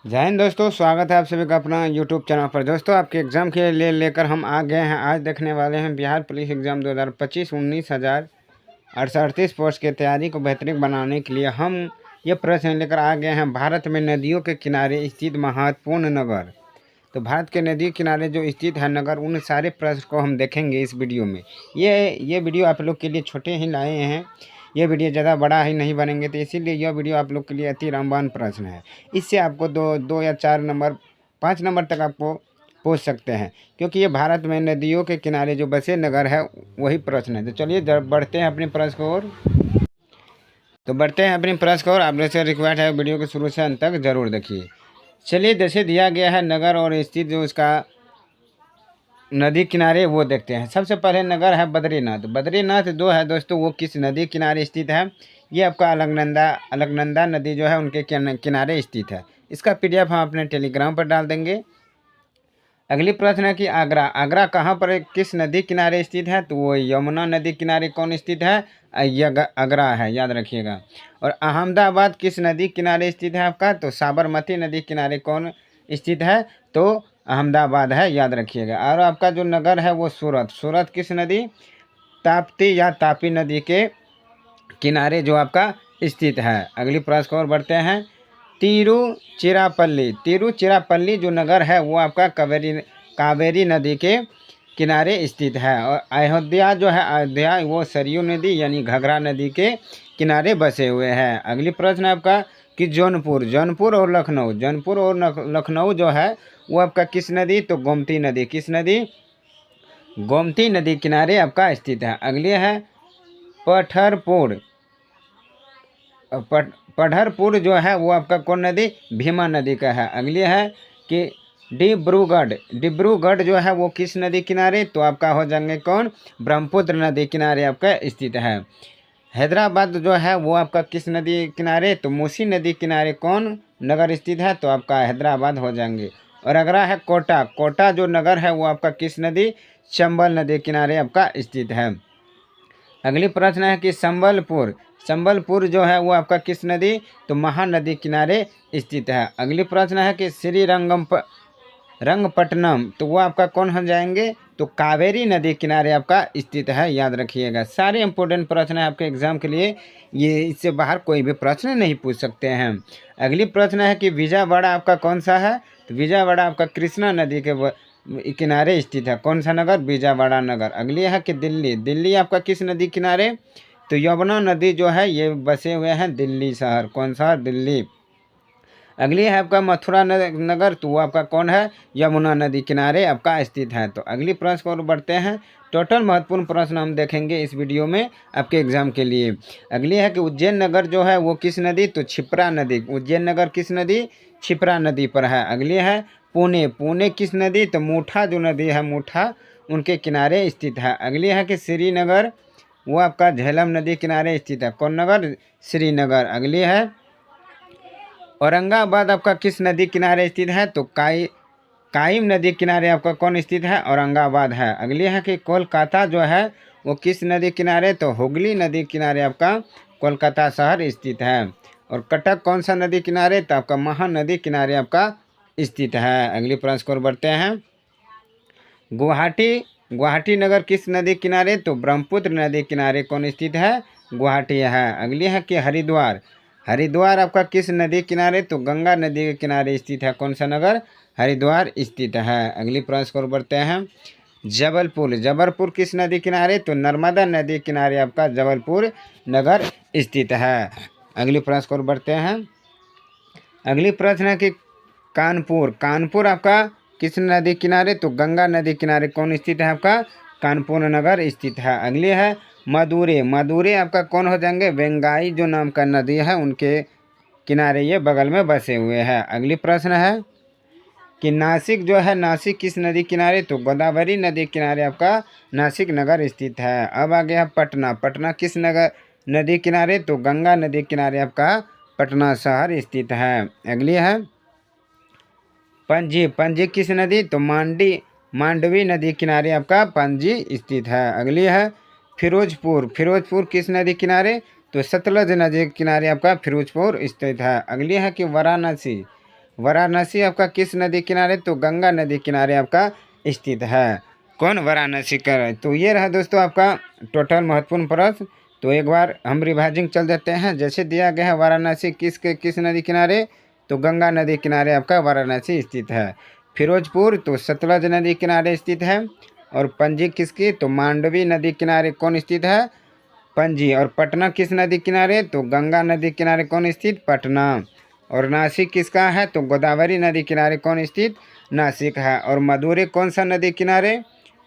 जय हिंद दोस्तों, स्वागत है आप सभी का अपना यूट्यूब चैनल पर। दोस्तों, आपके एग्ज़ाम के लिए लेकर हम आ गए हैं। आज देखने वाले हैं बिहार पुलिस एग्ज़ाम 2025 19,038 पोस्ट की तैयारी को बेहतरीन बनाने के लिए हम ये प्रश्न लेकर आ गए हैं। भारत में नदियों के किनारे स्थित महत्वपूर्ण नगर। तो भारत के नदी किनारे जो स्थित है नगर, उन सारे प्रश्न को हम देखेंगे इस वीडियो में। ये वीडियो आप लोग के लिए छोटे ही लाए हैं। ये वीडियो ज़्यादा बड़ा ही नहीं बनेंगे, तो इसीलिए यह वीडियो आप लोग के लिए अति रामबाण प्रश्न है। इससे आपको दो या 4 नंबर 5 नंबर तक आपको पूछ सकते हैं, क्योंकि ये भारत में नदियों के किनारे जो बसे नगर है वही प्रश्न है। तो चलिए बढ़ते हैं अपने प्रश्न को और आप लोग से रिक्वेस्ट है, वीडियो के शुरू से अंत तक जरूर देखिए। चलिए, जैसे दिया गया है नगर और स्थित जो इसका नदी किनारे वो देखते हैं। सबसे पहले नगर है बद्रीनाथ। बद्रीनाथ जो है दोस्तों, वो किस नदी किनारे स्थित है? ये आपका अलकनंदा नदी जो है उनके किनारे स्थित है। इसका पीडीएफ हम अपने टेलीग्राम पर डाल देंगे। अगली प्रश्न है कि आगरा। आगरा कहाँ पर किस नदी किनारे स्थित है? तो वो यमुना नदी किनारे कौन स्थित है? आगरा है, याद रखिएगा। और अहमदाबाद किस नदी किनारे स्थित है आपका? तो साबरमती नदी किनारे कौन स्थित है? तो अहमदाबाद है, याद रखिएगा। और आपका जो नगर है वो सूरत। सूरत किस नदी? ताप्ती या तापी नदी के किनारे जो आपका स्थित है। अगली प्रश्न और बढ़ते हैं। तिरुचिरापल्ली जो नगर है वो आपका कावेरी नदी के किनारे स्थित है। और अयोध्या जो है, अयोध्या वो सरयू नदी यानी घाघरा नदी के किनारे बसे हुए हैं। अगली प्रश्न है आपका कि जौनपुर और लखनऊ जो है वो आपका किस नदी? तो गोमती नदी। किस नदी? गोमती नदी किनारे आपका स्थित है। अगली है पढ़रपुर जो है वो आपका कौन नदी? भीमा नदी का है। अगली है कि डिब्रूगढ़ जो है वो किस नदी किनारे? तो आपका हो जाएंगे कौन? ब्रह्मपुत्र नदी किनारे आपका स्थित है। हैदराबाद जो है वो आपका किस नदी किनारे? तो मूसी नदी किनारे कौन नगर स्थित है? तो आपका हैदराबाद हो जाएंगे। और अगला है कोटा जो नगर है वो आपका किस नदी? चंबल नदी किनारे आपका स्थित है। अगली प्रश्न है कि संबलपुर जो है वो आपका किस नदी? तो महानदी किनारे स्थित है। अगली प्रश्न है कि रंगपट्टनम तो वो आपका कौन हो जाएंगे? तो कावेरी नदी किनारे आपका स्थित है, याद रखिएगा। सारे इंपॉर्टेंट प्रश्न है आपके एग्जाम के लिए, ये इससे बाहर कोई भी प्रश्न नहीं पूछ सकते हैं। अगली प्रश्न है कि विजयवाड़ा आपका कौन सा है? तो विजयवाड़ा आपका कृष्णा नदी के किनारे स्थित है। कौन सा नगर? विजयवाड़ा नगर। अगली है कि दिल्ली आपका किस नदी किनारे? तो यमुना नदी जो है ये बसे हुए हैं दिल्ली शहर। कौन सा? दिल्ली। अगली है आपका मथुरा नगर, तो वो आपका कौन है? यमुना नदी किनारे आपका स्थित है। तो अगली प्रश्न को और बढ़ते हैं। टोटल महत्वपूर्ण प्रश्न हम देखेंगे इस वीडियो में आपके एग्जाम के लिए। अगली है कि उज्जैन नगर जो है वो किस नदी? तो क्षिप्रा नदी। उज्जैन नगर किस नदी? क्षिप्रा नदी पर है। अगली है पुणे किस नदी? तो मूठा जो नदी है, मूठा उनके किनारे स्थित है। अगली है कि श्रीनगर, वो आपका झेलम नदी किनारे स्थित है। कौन नगर? श्रीनगर। अगली है औरंगाबाद आपका किस नदी किनारे स्थित है? तो काइम नदी किनारे आपका कौन स्थित है? औरंगाबाद है। अगली है कि कोलकाता जो है वो किस नदी किनारे? तो हुगली नदी किनारे आपका कोलकाता शहर स्थित है। और कटक कौन सा नदी किनारे? तो आपका महानदी किनारे आपका स्थित है। अगली प्रश्न को बढ़ते हैं। गुवाहाटी नगर किस नदी किनारे? तो ब्रह्मपुत्र नदी किनारे कौन स्थित है? गुवाहाटी है। अगली है कि हरिद्वार आपका किस नदी किनारे? तो गंगा नदी के किनारे स्थित है। कौन सा नगर? हरिद्वार स्थित है। अगली प्रश्न को बढ़ते हैं। जबलपुर किस नदी किनारे? तो नर्मदा नदी किनारे आपका जबलपुर नगर स्थित है। अगली प्रश्न को बढ़ते हैं। अगली प्रश्न है कि कानपुर आपका किस नदी किनारे? तो गंगा नदी किनारे कौन स्थित है? आपका कानपुर नगर स्थित है। अगली है मदुरै आपका कौन हो जाएंगे? वेंगाई जो नाम का नदी है उनके किनारे ये बगल में बसे हुए हैं। अगली प्रश्न है कि नासिक किस नदी किनारे? तो गोदावरी नदी किनारे आपका नासिक नगर स्थित है। अब आ गया पटना किस नदी किनारे? तो गंगा नदी किनारे आपका पटना शहर स्थित है। अगली है पणजी किस नदी? तो मांडवी नदी किनारे आपका पणजी स्थित है। अगली है फिरोजपुर किस नदी किनारे? तो सतलज नदी किनारे आपका फिरोजपुर स्थित है। अगली है कि वाराणसी आपका किस नदी किनारे, तो गंगा नदी किनारे आपका स्थित है। कौन, वाराणसी का। तो ये रहा दोस्तों आपका टोटल महत्वपूर्ण प्रश्न। तो एक बार हम रिवाइजिंग चल देते हैं। जैसे दिया गया है वाराणसी किस नदी किनारे, तो गंगा नदी किनारे आपका वाराणसी स्थित है। फिरोजपुर तो सतलज नदी किनारे स्थित है। और पणजी किसकी, तो मांडवी नदी किनारे कौन स्थित है, पणजी। और पटना किस नदी किनारे, तो गंगा नदी किनारे कौन स्थित, पटना। और नासिक किसका है, तो गोदावरी नदी किनारे कौन स्थित, नासिक है। और मदुरै कौन सा नदी किनारे,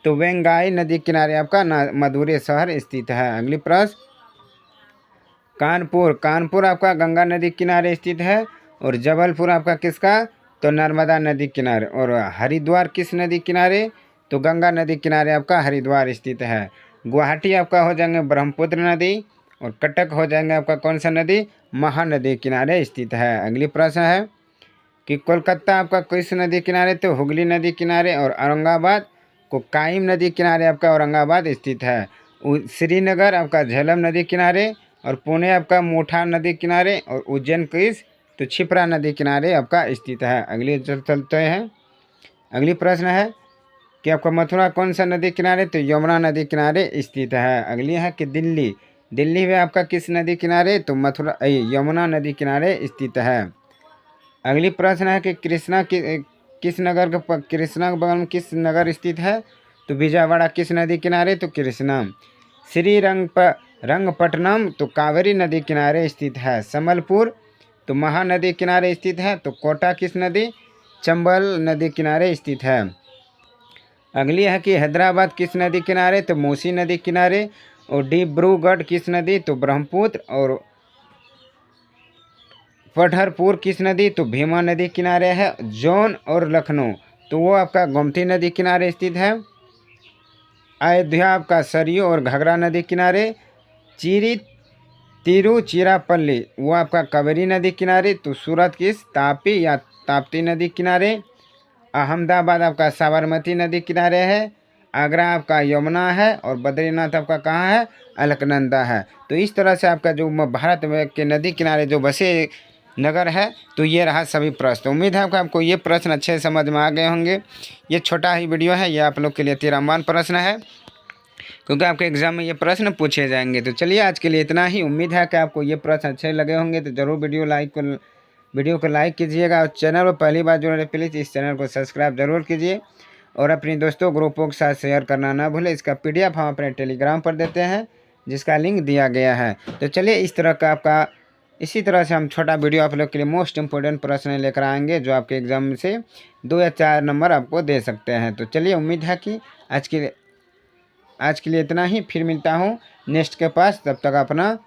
तो वेंगाई नदी किनारे आपका मदुरै शहर स्थित है। अगली प्रश्न, कानपुर आपका गंगा नदी किनारे स्थित है। और जबलपुर आपका किसका, तो नर्मदा नदी किनारे। और हरिद्वार किस नदी किनारे, तो गंगा नदी किनारे आपका हरिद्वार स्थित है। गुवाहाटी आपका हो जाएंगे ब्रह्मपुत्र नदी। और कटक हो जाएंगे आपका कौन सा नदी, महानदी किनारे स्थित है। अगली प्रश्न है कि कोलकाता आपका किस नदी किनारे, तो हुगली नदी किनारे। और औरंगाबाद को काइम नदी किनारे आपका औरंगाबाद स्थित है। श्रीनगर आपका झेलम नदी किनारे। और पुणे आपका मोठा नदी किनारे। और उज्जैन किस, तो क्षिप्रा नदी किनारे आपका स्थित है। अगली चलते हैं। अगली प्रश्न है कि आपका मथुरा कौन सा नदी किनारे, तो यमुना नदी किनारे स्थित है। अगली है कि दिल्ली में आपका किस नदी किनारे, तो यमुना नदी किनारे स्थित है। अगली प्रश्न है कि कृष्णा किस नगर के कृष्णा के बगल में किस नगर स्थित है, तो विजयवाड़ा किस नदी किनारे, तो कृष्णा। रंगपट्टनम तो कावेरी नदी किनारे स्थित है। संबलपुर तो महानदी किनारे स्थित है। तो कोटा किस नदी, चंबल नदी किनारे स्थित है। अगली है कि हैदराबाद किस नदी किनारे, तो मूसी नदी किनारे। और डिब्रूगढ़ किस नदी, तो ब्रह्मपुत्र। और पढ़रपुर किस नदी, तो भीमा नदी किनारे है। जौन और लखनऊ तो वो आपका गोमती नदी किनारे स्थित है। अयोध्या आपका सरयू और घाघरा नदी किनारे। तिरुचिरापल्ली वो आपका कावेरी नदी किनारे। तो सूरत किस, तापी या ताप्ती नदी किनारे। अहमदाबाद आपका साबरमती नदी किनारे है। आगरा आपका यमुना है। और बद्रीनाथ आपका कहाँ है, अलकनंदा है। तो इस तरह से आपका जो भारत में के नदी किनारे जो बसे नगर है, तो ये रहा सभी प्रश्न। उम्मीद है आपको ये प्रश्न अच्छे समझ में आ गए होंगे। ये छोटा ही वीडियो है, ये आप लोग के लिए तिरंगान प्रश्न है, क्योंकि आपके एग्जाम में ये प्रश्न पूछे जाएंगे। तो चलिए आज के लिए इतना ही। उम्मीद है कि आपको ये प्रश्न अच्छे लगे होंगे। तो ज़रूर वीडियो को लाइक कीजिएगा। और चैनल पर पहली बार जुड़े प्लीज़ इस चैनल को सब्सक्राइब जरूर कीजिए। और अपने दोस्तों ग्रुपों के साथ शेयर करना ना भूलें। इसका PDF हम अपने टेलीग्राम पर देते हैं, जिसका लिंक दिया गया है। तो चलिए इस तरह का आपका इसी तरह से हम छोटा वीडियो आप लोग के लिए मोस्ट इंपोर्टेंट प्रश्न लेकर आएंगे, जो आपके एग्जाम से 2 या 4 नंबर आपको दे सकते हैं। तो चलिए उम्मीद है कि आज के लिए इतना ही। फिर मिलता हूँ नेक्स्ट के पास। तब तक अपना